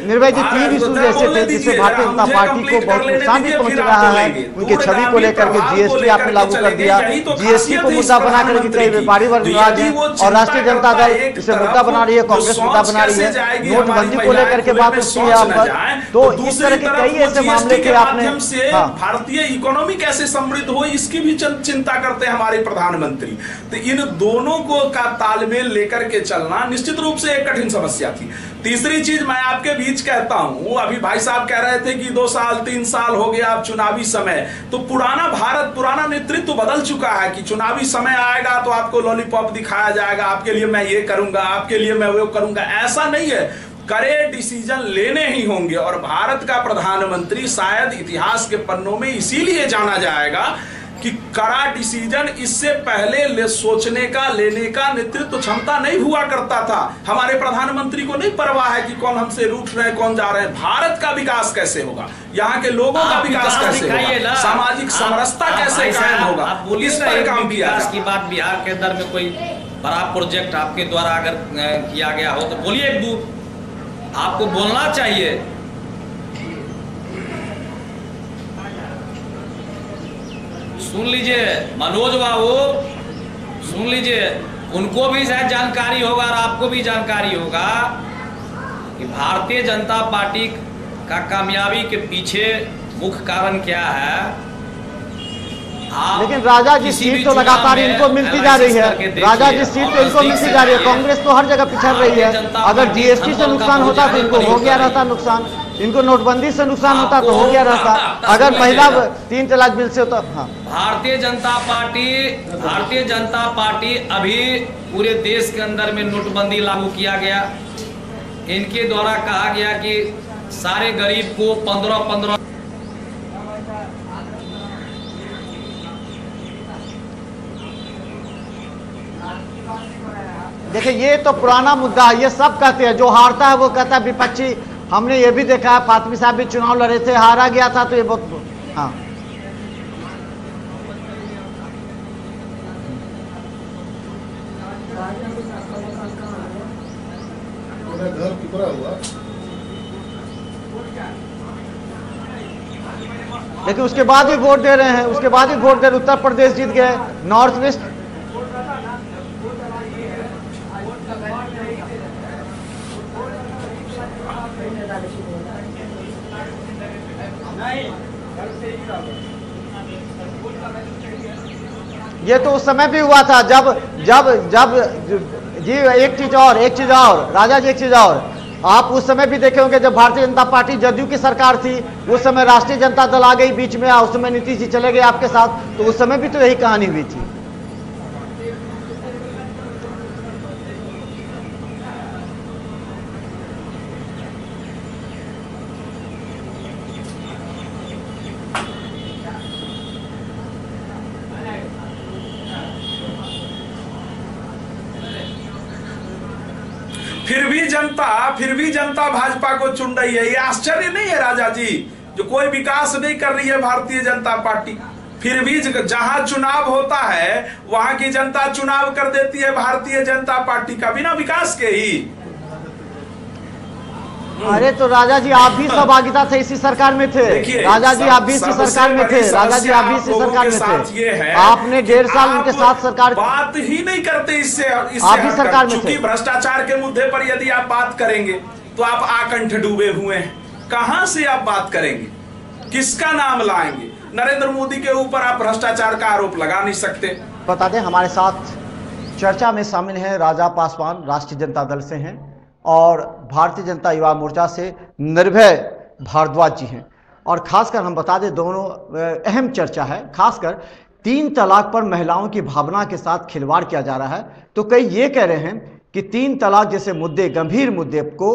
निर्भय जी 3 इशू ऐसे थे जिससे भारतीय जनता पार्टी को बहुत नुकसान भी पहुंच रहा है। उनकी छवि को लेकर के जीएसटी आपने लागू कर दिया, जीएसटी को मुद्दा बना करके कई व्यापारी वर्ग नाराज है, और राष्ट्रीय जनता दल इसे मुद्दा बना रही है, कांग्रेस मुद्दा बना रही है, नोटबंदी को लेकर के बात होती है आप पर। तो इस तरह के कई ऐसे मामले थे आपने। भारतीय इकोनॉमी कैसे समृद्ध हो, इसकी भी चिंता करते हैं हमारे प्रधानमंत्री। तो इन दोनों को का तालमेल लेकर के चलना निश्चित रूप से एक कठिन समस्या थी। तीसरी चीज मैं आपके बीच कहता हूं, अभी भाई साहब कह रहे थे कि 2 साल 3 साल हो गया अब चुनावी समय, तो पुराना भारत, पुराना नेतृत्व बदल चुका है कि चुनावी समय आएगा तो आपको लॉलीपॉप दिखाया जाएगा, आपके लिए मैं ये करूंगा, आपके लिए मैं वो करूंगा। ऐसा नहीं है, करे डिसीजन लेने ही होंगे। और भारत का प्रधानमंत्री शायद इतिहास के पन्नों में इसीलिए जाना जाएगा कि कड़ा डिसीजन इससे पहले सोचने का, लेने का नेतृत्व क्षमता नहीं हुआ करता था। हमारे प्रधानमंत्री को नहीं परवाह है कि कौन हमसे रूठ रहे हैं, कौन जा रहे हैं। भारत का विकास कैसे होगा, यहाँ के लोगों का विकास कैसे होगा, सामाजिक समरसता कैसे कायम होगा, इस पर काम किया। की बात बिहार के अंदर में कोई बड़ा प्रोजेक्ट आपके द्वारा अगर किया गया हो तो बोलिए, आपको बोलना चाहिए। सुन लीजिए मनोज बाबू, सुन लीजिए, उनको भी शायद जानकारी होगा और आपको भी जानकारी होगा कि भारतीय जनता पार्टी का कामयाबी के पीछे मुख्य कारण क्या है। लेकिन राजा जी सीट तो लगातार इनको मिलती जा रही है, राजा जी सीट तो इनको मिलती जा रही है, कांग्रेस तो हर जगह पिछड़ रही है। अगर जीएसटी से नुकसान होता तो इनको हो गया रहता नुकसान, इनको नोटबंदी से नुकसान होता तो हो गया रहता, अगर महिला 3 तलाक बिल से होता। हाँ, भारतीय जनता पार्टी अभी पूरे देश के अंदर में नोटबंदी लागू किया गया। इनके द्वारा कहा गया कि सारे गरीब को 15-15 देखिए, ये तो पुराना मुद्दा है, ये सब कहते हैं, जो हारता है वो कहता है विपक्षी। हमने ये भी देखा है, फातमी साहब भी चुनाव लड़े थे, हारा गया था, तो ये बहुत। हाँ, लेकिन उसके बाद भी वोट दे रहे हैं, उसके बाद भी वोट दे रहे। उत्तर प्रदेश जीत गए, नॉर्थ ईस्ट। ये तो उस समय भी हुआ था जब जब जब जी एक चीज और राजा जी, एक चीज और आप उस समय भी देखे होंगे जब भारतीय जनता पार्टी जदयू की सरकार थी, उस समय राष्ट्रीय जनता दल आ गई बीच में, उस समय नीतीश जी चले गए आपके साथ, तो उस समय भी तो यही कहानी हुई थी। फिर भी जनता भाजपा को चुन रही है। ये आश्चर्य नहीं है राजा जी, जो कोई विकास नहीं कर रही है भारतीय जनता पार्टी, फिर भी जहां चुनाव होता है वहां की जनता चुनाव कर देती है भारतीय जनता पार्टी का, बिना विकास के ही। अरे तो राजा जी आप भी सहभागिता थे, इसी सरकार में थे। राजा जी आप भी इसी सरकार में थे। राजा जी आप भी इसी सरकार में थे। आपने 1.5 साल उनके साथ सरकार बात ही नहीं करते इससे आप भी सरकार में थे। भ्रष्टाचार के मुद्दे पर यदि आप बात करेंगे तो आप आकंठ डूबे हुए हैं। कहां से आप बात करेंगे, किसका नाम लाएंगे? नरेंद्र मोदी के ऊपर आप भ्रष्टाचार का आरोप लगा नहीं सकते। बता दें हमारे साथ चर्चा में शामिल हैं राजा पासवान, राष्ट्रीय जनता दल से हैं, और भारतीय जनता युवा मोर्चा से निर्भय भारद्वाज जी हैं। और खासकर हम बता दें दोनों अहम चर्चा है, खासकर 3 तलाक पर महिलाओं की भावना के साथ खिलवाड़ किया जा रहा है। तो कई ये कह रहे हैं कि 3 तलाक जैसे मुद्दे, गंभीर मुद्दे को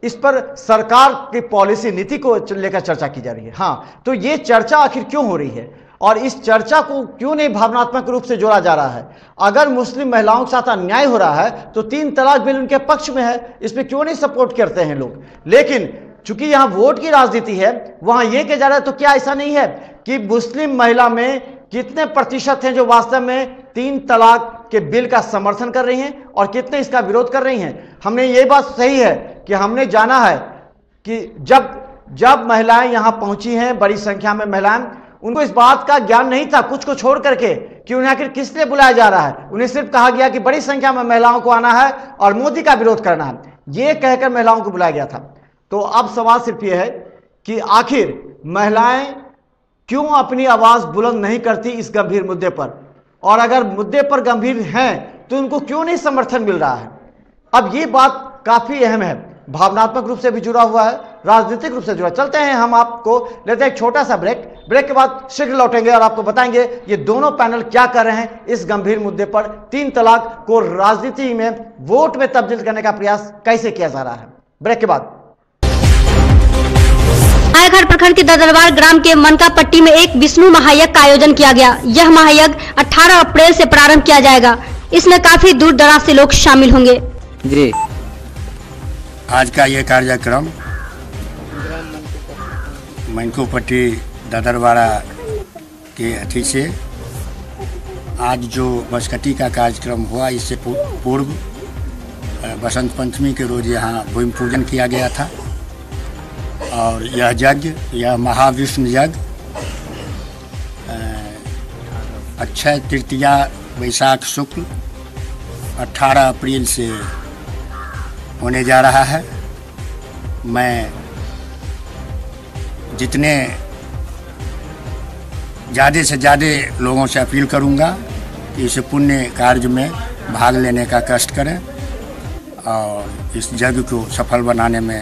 इस पर सरकार की पॉलिसी नीति को लेकर चर्चा की जा रही है। हाँ, तो ये चर्चा आखिर क्यों हो रही है और इस चर्चा को क्यों नहीं भावनात्मक रूप से जोड़ा जा रहा है? अगर मुस्लिम महिलाओं के साथ अन्याय हो रहा है तो 3 तलाक बिल उनके पक्ष में है, इस पर क्यों नहीं सपोर्ट करते हैं लोग? लेकिन चूंकि यहाँ वोट की राजनीति है, वहां यह कहा जा रहा है, तो क्या ऐसा नहीं है कि मुस्लिम महिला में कितने प्रतिशत हैं जो वास्तव में 3 तलाक के बिल का समर्थन कर रही हैं और कितने इसका विरोध कर रही हैं? हमने ये बात सही है कि हमने जाना है कि जब महिलाएं यहां पहुंची हैं, बड़ी संख्या में महिलाएं, उनको इस बात का ज्ञान नहीं था, कुछ को छोड़ करके, कि उन्हें आखिर किस लिए बुलाया जा रहा है। उन्हें सिर्फ कहा गया कि बड़ी संख्या में महिलाओं को आना है और मोदी का विरोध करना है, यह कहकर महिलाओं को बुलाया गया था। तो अब सवाल सिर्फ यह है कि आखिर महिलाएं क्यों अपनी आवाज बुलंद नहीं करती इस गंभीर मुद्दे पर, और अगर मुद्दे पर गंभीर हैं तो उनको क्यों नहीं समर्थन मिल रहा है? अब ये बात काफी अहम है, भावनात्मक रूप से भी जुड़ा हुआ है, राजनीतिक रूप से जुड़ा। चलते हैं, हम आपको लेते हैं एक छोटा सा ब्रेक के बाद शीघ्र लौटेंगे और आपको बताएंगे ये दोनों पैनल क्या कर रहे हैं इस गंभीर मुद्दे पर। 3 तलाक को राजनीति में वोट में तब्दील करने का प्रयास कैसे किया जा रहा है। ब्रेक के बाद आयघाट प्रखंड के ददरवार ग्राम के मनका पट्टी में एक विष्णु महायज्ञ का आयोजन किया गया। यह महायज्ञ 18 अप्रैल से प्रारंभ किया जाएगा। इसमें काफी दूर दराज से लोग शामिल होंगे। जी, आज का ये कार्यक्रम मनका पट्टी ददरवाड़ा के अतिथि से आज जो बसकट्टी का कार्यक्रम हुआ, इससे पूर्व बसंत पंचमी के रोज यहाँ भूमि पूजन किया गया था। और यह यज्ञ, यह महाविष्णु यज्ञ अक्षय तृतीया वैशाख शुक्ल 18 अप्रैल से होने जा रहा है। मैं जितने ज़्यादा से ज़्यादा लोगों से अपील करूंगा कि इस पुण्य कार्य में भाग लेने का कष्ट करें और इस यज्ञ को सफल बनाने में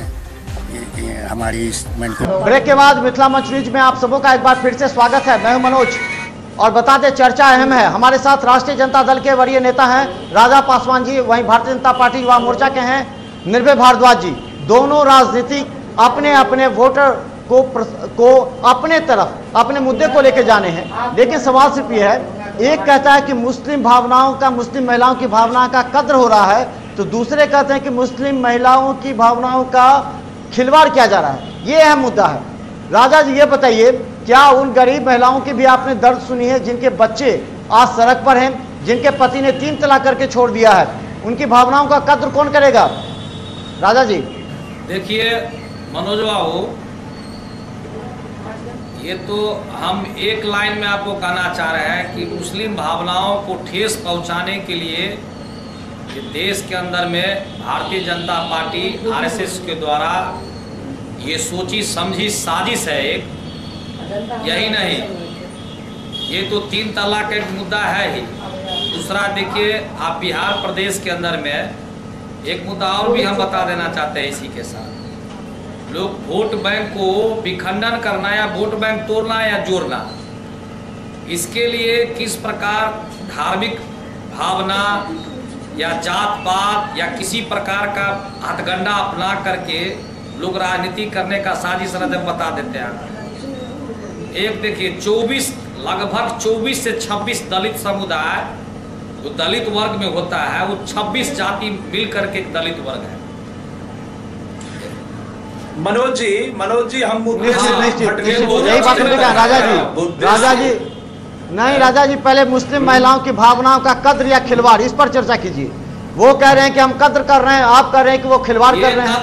हमारी इस ब्रेक के बाद मिथिला मंच न्यूज में आप सबों का एक बार फिर से स्वागत है। मैं हूं मनोज और बता दें चर्चा अहम है। हमारे साथ राष्ट्रीय जनता दल के वरीय नेता हैं राजा पासवान जी, वहीं भारतीय जनता पार्टी युवा मोर्चा के हैं निर्भय भारद्वाज जी। दोनों राजनीतिक अपने अपने वोटर को अपने तरफ, अपने मुद्दे को लेकर जाने हैं। लेकिन सवाल सिर्फ ये है, एक कहता है कि मुस्लिम भावनाओं का, मुस्लिम महिलाओं की भावना का कद्र हो रहा है, तो दूसरे कहते हैं कि मुस्लिम महिलाओं की भावनाओं का खिलवाड़ किया जा रहा है। ये अहम मुद्दा है। राजा जी ये बताइए, क्या उन गरीब महिलाओं की भी आपने दर्द सुनी है जिनके बच्चे आज सड़क पर हैं, जिनके पति ने 3 तलाक करके छोड़ दिया है? उनकी भावनाओं का कद्र कौन करेगा? राजा जी देखिए मनोज बाबू, ये तो हम एक लाइन में आपको कहना चाह रहे हैं कि मुस्लिम भावनाओं को ठेस पहुंचाने के लिए देश के अंदर में भारतीय जनता पार्टी आरएसएस के द्वारा ये सोची समझी साजिश है एक, यही नहीं, ये तो 3 तलाक एक मुद्दा है ही। दूसरा देखिए, आप बिहार प्रदेश के अंदर में एक मुद्दा और भी हम बता देना चाहते हैं इसी के साथ। लोग वोट बैंक को विखंडन करना या वोट बैंक तोड़ना या जोड़ना, इसके लिए किस प्रकार धार्मिक भावना या जात पात या किसी प्रकार का हथगंडा अपना करके लोग राजनीति करने का साजिश रचना बता देते हैं। एक देखिए, लगभग 24 से 26 दलित समुदाय जो दलित वर्ग में होता है, वो 26 जाति मिल करके एक दलित वर्ग है। मनोज जी हम मुद्दे से हट गए। यही बात है राजा जी नहीं, राजा जी पहले मुस्लिम महिलाओं की भावनाओं का कद्र या खिलवाड़, इस पर चर्चा कीजिए। वो कह रहे हैं कि हम कद्र कर रहे हैं, आप कह रहे हैं कि वो खिलवाड़ कर रहे हैं,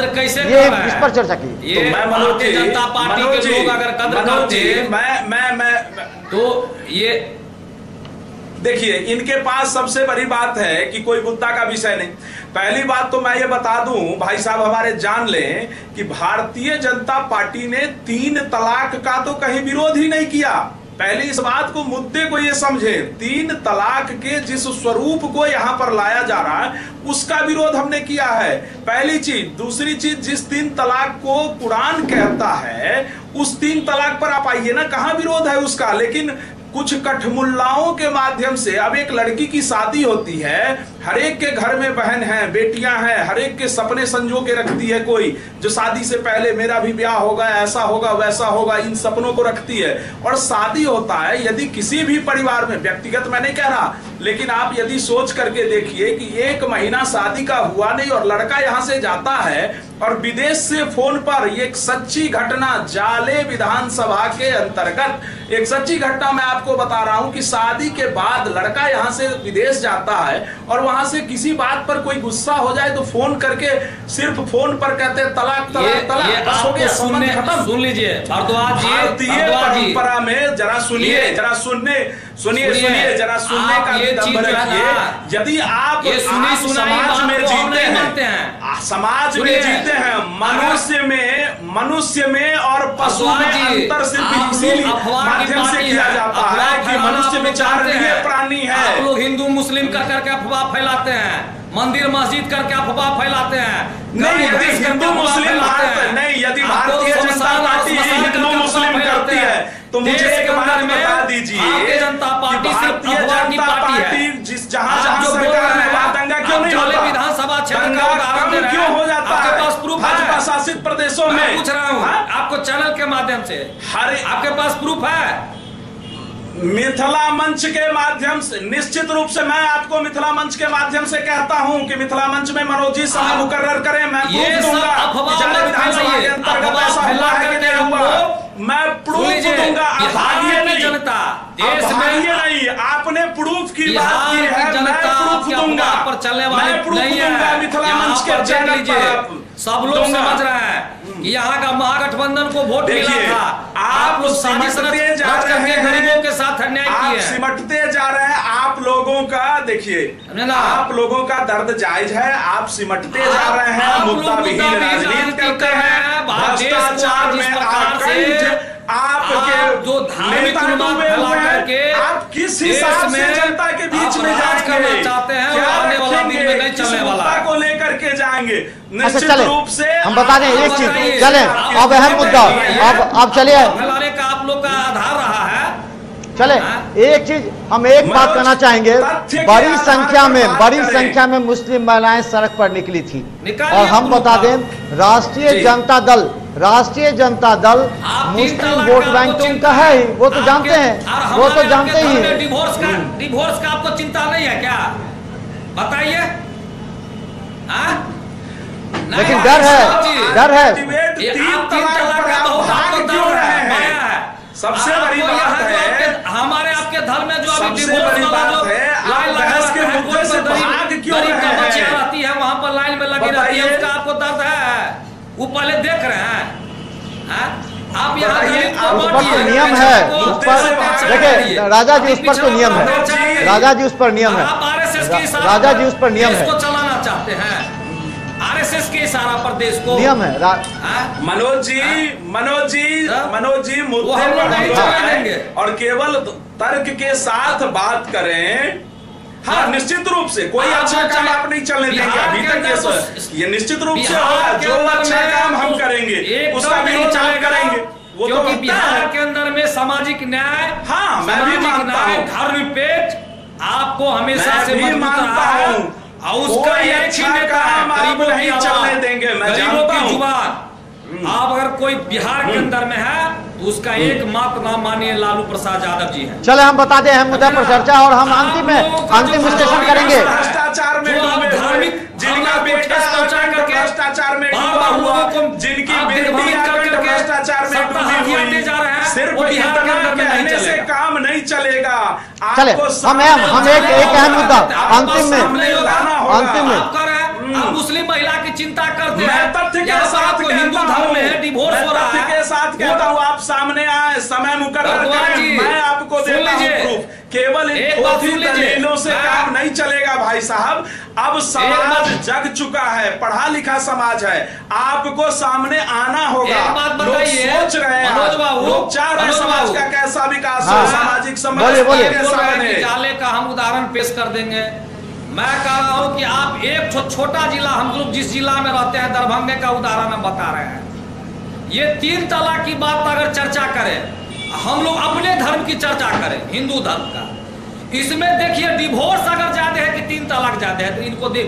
ये इस पर चर्चा कीजिए। ये भारतीय जनता पार्टी के लोग अगर कद्र करते, मैं तो ये देखिए, इनके पास सबसे बड़ी बात है कि कोई मुद्दा का विषय नहीं। पहली बात तो मैं ये बता दूं, भाई साहब हमारे जान लें कि भारतीय जनता पार्टी ने 3 तलाक का तो कहीं विरोध ही नहीं किया। पहले इस बात को, मुद्दे को ये समझे, 3 तलाक के जिस स्वरूप को यहां पर लाया जा रहा है उसका विरोध हमने किया है, पहली चीज। दूसरी चीज, जिस 3 तलाक को कुरान कहता है उस 3 तलाक पर आप आइए ना, कहां विरोध है उसका। लेकिन कुछ कठमुल्लाओं के माध्यम से, अब एक लड़की की शादी होती है, हर एक के घर में बहन है, बेटियां हैं, हर एक के सपने संजो के रखती है। कोई जो शादी से पहले मेरा भी ब्याह होगा, ऐसा होगा वैसा होगा, इन सपनों को रखती है। और शादी होता है, यदि किसी भी परिवार में, व्यक्तिगत मैं नहीं कह रहा, लेकिन आप यदि सोच करके देखिए कि 1 महीना शादी का हुआ नहीं और लड़का यहां से जाता है और विदेश से फोन पर, ये एक सच्ची घटना, जाले विधानसभा के अंतर्गत एक सच्ची घटना मैं आपको बता रहा हूं कि शादी के बाद लड़का यहां से विदेश जाता है और वहां से किसी बात पर कोई गुस्सा हो जाए तो फोन करके, सिर्फ फोन पर कहते हैं तलाक तलाक तलाक, बस हो गया, संबंध खत्म। सुन लीजिए भारद्वाज जी, भारतीय परंपरा में जरा सुनिए जरा सुनने जरा सुनने का विडंबन रखिए। यदि आप समाज में जीते हैं, समाज में जीते हैं, मनुष्य में और पशु में अंतर सिर्फ इसीलिए माध्यम से किया जाता है कि मनुष्य विचारणीय प्राणी है। आप लोग हिंदू मुस्लिम कर करके अफवाह फैलाते हैं, मंदिर मस्जिद करके अफवाह फैलाते हैं। नहीं, यदि हिंदू मुस्लिम नहीं, यदि भारतीय जनता पार्टी हिंदू मुस्लिम करती है तो मुझे एक बात बता दीजिए, भारतीय जनता पार्टी भारतीय जनता पार्टी जिस जहां सरकार में दंगा क्यों नहीं होता, विधानसभा क्षेत्र कम क्यों हो जाता है भाजपा शासित प्रदेशों में? पूछ रहा हूँ आपको चैनल के माध्यम से, आपके पास प्रूफ है? मिथिला मंच के माध्यम से, निश्चित रूप से मैं आपको मिथिला मंच के माध्यम से कहता हूं कि मिथिला मंच में मनोज जी समय मुकर्रर करें, मैं प्रूफ दूंगा विधानसभा के अंतर्गत ऐसा हुआ है कि नहीं हुआ, मैं प्रूफ दूंगा। जनता देश में नहीं, आपने प्रूफ की बात की है, मैं प्रूफ दूंगा, पर चलने वाले मैं प्रूफ दूंगा मिथिला मंच के चैनल पर। सब लोग समझ रहे हैं कि यहाँ का महागठबंधन को वोट मिला था, आप लोग सिमटते जा रहे हैं, गरीबों के साथ अन्याय किए, सिमटते जा रहे हैं। आप लोगों का देखिए, आप लोगों का दर्द जायज है, आप सिमटते जा रहे हैं, मुद्दा विहीन राजनीति करते हैं, भ्रष्टाचार में आकंठ आपके जो धार्मिक आप किस हिसाब से जनता के बीच में जाएंगे, चाहते हैं, आने वाला दिन में नहीं चलने वाला को लेकर के जाएंगे। निश्चित रूप से हम बता दें एक चीज, चले अब अहम मुद्दा, अब चलिए फैलाने का आप लोग का आधार रहा है। चले एक चीज हम एक बात कहना चाहेंगे, बड़ी संख्या में मुस्लिम महिलाएं सड़क पर निकली थी और हम बता दें राष्ट्रीय जनता दल मुस्लिम वोट बैंक तो उनका है ही, वो तो जानते हैं, वो तो जानते ही हैं। डिवोर्स का आपको चिंता नहीं है क्या? बताइए। लेकिन डर है सबसे बड़ी बात है, हमारे आपके धर्म में जो अभी सबसे बड़ी बात है, आप बहस के मुद्दे से भाग क्यों रहे हैं? रहती है वहां पर लाइन में लगी रहती है, उसका आपको दर्द है, वो पहले देख रहे हैं। आप यहाँ उस पर तो नियम है, उस पर देखिए राजा जी, उस पर तो नियम है, राजा जी उस पर नियम है, आप आरएसएस के राजा जी उस पर नियम है, इसको चलाना चाहते हैं, आरएसएस के सारा प्रदेश को नियम है मनोज जी मुद्दे पर और केवल तर्क के साथ बात करें। हाँ, निश्चित रूप से कोई अच्छा काम आप नहीं चलने देंगे अभी तक। ये निश्चित रूप से होगा, जो अच्छा काम हम करेंगे उसका विरोध आप करेंगे। वो तो बिहार के अंदर में सामाजिक न्याय, हाँ मैं भी मानता हूँ, धर्मनिरपेक्ष आपको हमेशा से मैं भी मानता हूँ, और उसका अच्छा काम आप नहीं चलने देंगे। मैं जानता हूँ जुबान आप अगर कोई बिहार के अंदर में है तो उसका एकमात्र नाम मानिए लालू प्रसाद यादव जी है। चले हम बता दें अहम मुद्दा पर चर्चा और हम अंतिम विश्लेषण करेंगे। भ्रष्टाचार में जिनका बेटा भ्रष्टाचार में डूबा हुआ, जिनकी बेटी भ्रष्टाचार में डूबी हुई, सिर्फ इतना कहने से काम नहीं चलेगा। चले हम एक अहम मुद्दा अंतिम में मुस्लिम महिला की चिंता करते हैं। मैं तथ्य के साथ हिंदू धर्म में डिवोर्स हो रहा है, तथ्य के साथ कहता हूँ, आप सामने आए, समय मुकर्रर करें, मैं आपको देता हूँ प्रूफ। केवल इन दलीलों से काम नहीं चलेगा भाई साहब। अब समाज जग चुका है, पढ़ा लिखा समाज है, आपको सामने आना होगा। लोग सोच रहे हैं, लोग चाह रहे हैं समाज का कैसा विकास हो, सामाजिक समस्या जाले का हम उदाहरण पेश कर देंगे। मैं कह रहा हूं कि आप एक छोटा जिला, हम लोग जिस जिला में रहते हैं दरभंगा का उदाहरण हम बता रहे हैं। ये 3 तलाक की बात अगर चर्चा करें, हम लोग अपने धर्म की चर्चा करें, हिंदू धर्म का, इसमें देखिए डिवोर्स अगर ज्यादा है कि 3 तलाक ज्यादा है, तो इनको देख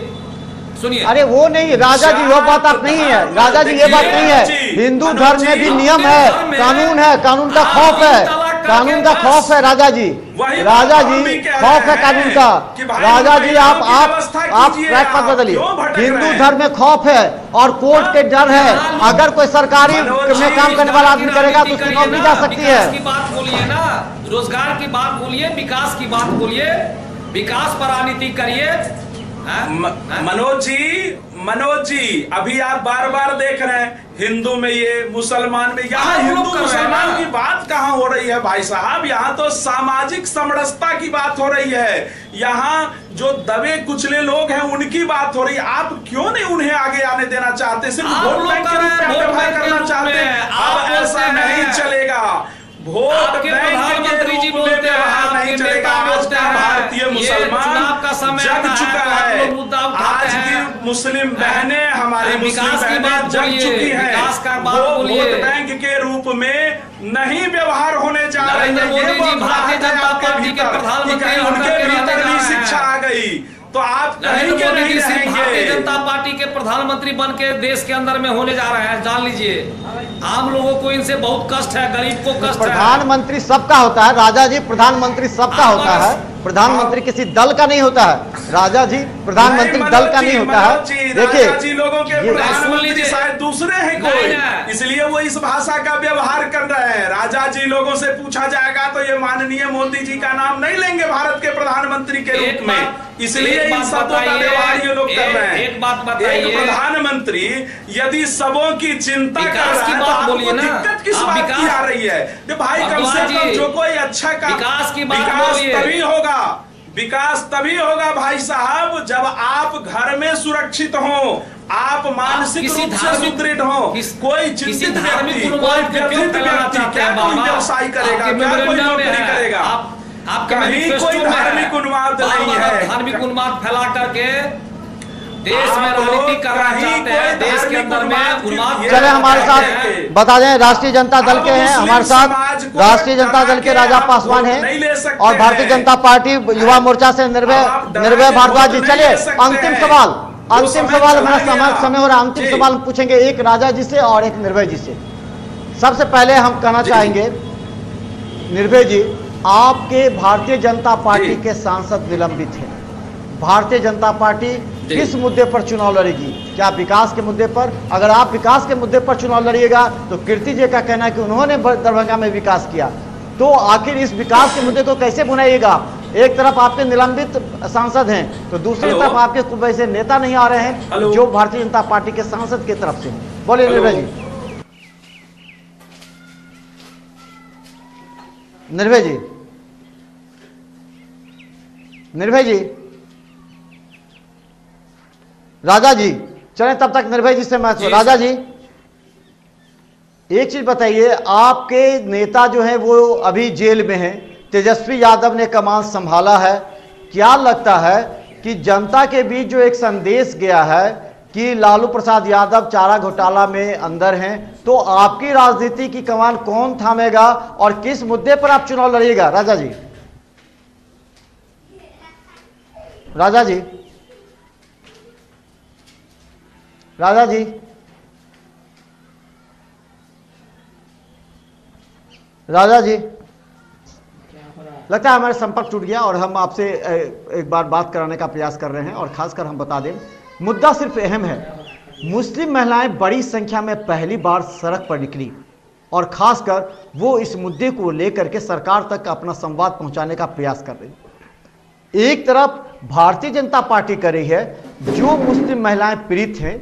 सुनिए। अरे वो नहीं राजा जी, वो बात आप नहीं है राजा जी, ये बात नहीं है। हिंदू धर्म में भी नियम है, कानून है, कानून का खौफ है, कानून का खौफ है राजा जी, राजा जी खौफ है कानून का। राजा जी आप ट्रैक मत बदलिए। हिंदू धर्म में खौफ है और कोर्ट के डर है। अगर कोई सरकारी में काम करने वाला आदमी करेगा तो उसकी नौकरी जा सकती है। की बात बोलिए ना, रोजगार की बात बोलिए, विकास की बात बोलिए, विकास पर राजनीति करिए। मनोज जी अभी आप बार बार देख रहे हैं हिंदू में ये, मुसलमान में, यहाँ हिंदू मुसलमान की बात कहाँ हो रही है भाई साहब। यहाँ तो सामाजिक समरसता की बात हो रही है, यहाँ जो दबे कुचले लोग हैं उनकी बात हो रही है। आप क्यों नहीं उन्हें आगे आने देना चाहते, सिर्फ वोट बैंक के रूप में व्यवहार करना चाहते हैं। अब ऐसा नहीं चलेगा, वोट प्रधानमंत्री जी बोलते हैं नहीं चलेगा। आज का भारतीय मुसलमान जग चुका है, आज की मुस्लिम बहनें हमारी मुस्लिम बहनें जग चुकी हैं। वो वोट बैंक के रूप में नहीं व्यवहार होने जा रहे हैं। भारतीय जनता पार्टी के प्रधानमंत्री, उनके भीतर भी शिक्षा आ गई तो आप कहीं के नहीं रहेंगे। भारतीय जनता पार्टी के प्रधानमंत्री बन के देश के अंदर में होने जा रहे हैं, जान लीजिए। आम लोगों को इनसे बहुत कष्ट है, गरीब को कष्ट है। प्रधानमंत्री सबका होता है राजा जी, प्रधानमंत्री सबका होता है, प्रधानमंत्री किसी दल का नहीं होता है राजा जी, प्रधानमंत्री दल का नहीं होता है। देखिए लोगों के प्रधानमंत्री शायद दूसरे हैं कोई, इसलिए वो इस भाषा का व्यवहार कर रहे हैं। राजा जी लोगों से पूछा जाएगा तो ये माननीय मोदी जी का नाम नहीं लेंगे भारत के प्रधानमंत्री के रूप में, इसलिए इन शब्दों का व्यवहार ये लोग कर रहे हैं। एक बात बताइए, एक प्रधानमंत्री यदि सबों की चिंता कर रहा है तो आपको दिक्कत किस बात की आ रही है? भाई कम से कम जो कोई अच्छा काम, विकास तभी होगा, विकास तभी होगा भाई साहब जब आप घर में सुरक्षित हो, आप मानसिक रूप से सुदृढ़ हो। कोई चिंतित व्यक्ति, कोई व्यथित व्यक्ति क्या कोई व्यवसाय करेगा, क्या कोई नौकरी करेगा? कहीं कोई धार्मिक उन्माद नहीं है। धार्मिक उन्माद फैला करके देश में राजनीति करना चाहते हैं, देश के अंदर में उन्माद। चले हमारे साथ बता दें, राष्ट्रीय जनता दल के हैं हमारे साथ, राष्ट्रीय जनता दल के राजा पासवान हैं और भारतीय जनता पार्टी युवा मोर्चा से निर्भय भारद्वाज जी। चलिए अंतिम सवाल हमारा समय हो रहा है, अंतिम सवाल पूछेंगे एक राजा जी से और एक निर्भय जी से। सबसे पहले हम कहना चाहेंगे निर्भय जी, आपके भारतीय जनता पार्टी के सांसद निलंबित हैं, भारतीय जनता पार्टी किस मुद्दे पर चुनाव लड़ेगी? क्या विकास के मुद्दे पर? अगर आप विकास के मुद्दे पर चुनाव लड़िएगा तो कीर्ति जी का कहना है कि उन्होंने दरभंगा में विकास किया, तो आखिर इस विकास के मुद्दे को कैसे बुनाइएगा? एक तरफ आपके निलंबित सांसद हैं तो दूसरी तरफ आपके वैसे नेता नहीं आ रहे हैं जो भारतीय जनता पार्टी के सांसद की तरफ से। बोलिए निर्भय जी। निर्भय जी, निर्भय जी, राजा जी चलें तब तक निर्भय जी से मैं राजा जी एक चीज बताइए, आपके नेता जो है वो अभी जेल में हैं, तेजस्वी यादव ने कमान संभाला है, क्या लगता है कि जनता के बीच जो एक संदेश गया है कि लालू प्रसाद यादव चारा घोटाला में अंदर हैं, तो आपकी राजनीति की कमान कौन थामेगा और किस मुद्दे पर आप चुनाव लड़िएगा? राजा जी, राजा जी, राजा जी, राजा जी, लगता है हमारा संपर्क टूट गया और हम आपसे एक बार बात कराने का प्रयास कर रहे हैं। और खासकर हम बता दें, मुद्दा सिर्फ अहम है, मुस्लिम महिलाएं बड़ी संख्या में पहली बार सड़क पर निकली और खासकर वो इस मुद्दे को लेकर के सरकार तक अपना संवाद पहुंचाने का प्रयास कर रही। एक तरफ भारतीय जनता पार्टी कर रही है, जो मुस्लिम महिलाएं पीड़ित हैं,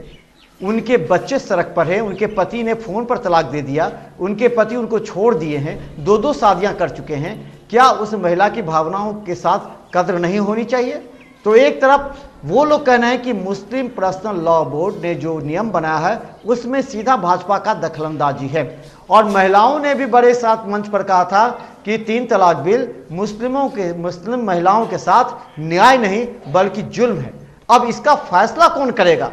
उनके बच्चे सड़क पर हैं, उनके पति ने फोन पर तलाक दे दिया, उनके पति उनको छोड़ दिए हैं, 2-2 शादियां कर चुके हैं, क्या उस महिला की भावनाओं के साथ कद्र नहीं होनी चाहिए? तो एक तरफ वो लोग कहना है कि मुस्लिम पर्सनल लॉ बोर्ड ने जो नियम बनाया है उसमें सीधा भाजपा का दखलंदाजी है, और महिलाओं ने भी बड़े साथ मंच पर कहा था कि 3 तलाक बिल मुस्लिम महिलाओं के साथ न्याय नहीं बल्कि जुल्म है। अब इसका फैसला कौन करेगा?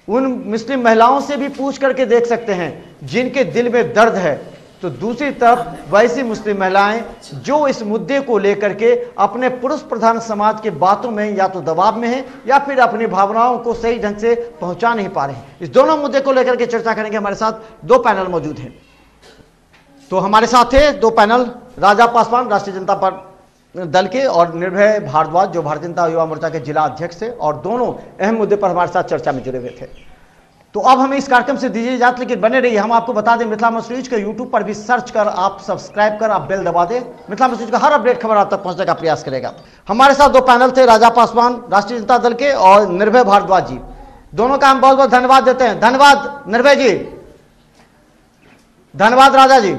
उन मुस्लिम महिलाओं से भी पूछ करके देख सकते हैं जिनके दिल में दर्द है। तो दूसरी तरफ वैसी मुस्लिम महिलाएं जो इस मुद्दे को लेकर के अपने पुरुष प्रधान समाज के बातों में या तो दबाव में हैं या फिर अपनी भावनाओं को सही ढंग से पहुंचा नहीं पा रहे हैं। इस दोनों मुद्दे को लेकर के चर्चा करेंगे। हमारे साथ 2 पैनल मौजूद हैं। तो हमारे साथ थे 2 पैनल, राजा पासवान राष्ट्रीय जनता दल के और निर्भय भारद्वाज जो भारतीय जनता युवा मोर्चा के जिला अध्यक्ष थे, और दोनों अहम मुद्दे पर हमारे साथ चर्चा में जुड़े हुए थे। तो अब हमें इस कार्यक्रम से दीजिए इजाजत, लेकिन बने रहिए। हम आपको बता दें, मिथिला मस्ट न्यूज के यूट्यूब पर भी सर्च कर आप सब्सक्राइब कर आप बेल दबा दें। मिथिला मस्ट न्यूज का हर अपडेट खबर आप तक पहुंचने का प्रयास करेगा। हमारे साथ 2 पैनल थे, राजा पासवान राष्ट्रीय जनता दल के और निर्भय भारद्वाज जी। दोनों का हम बहुत बहुत धन्यवाद देते हैं। धन्यवाद निर्भय जी, धन्यवाद राजा जी।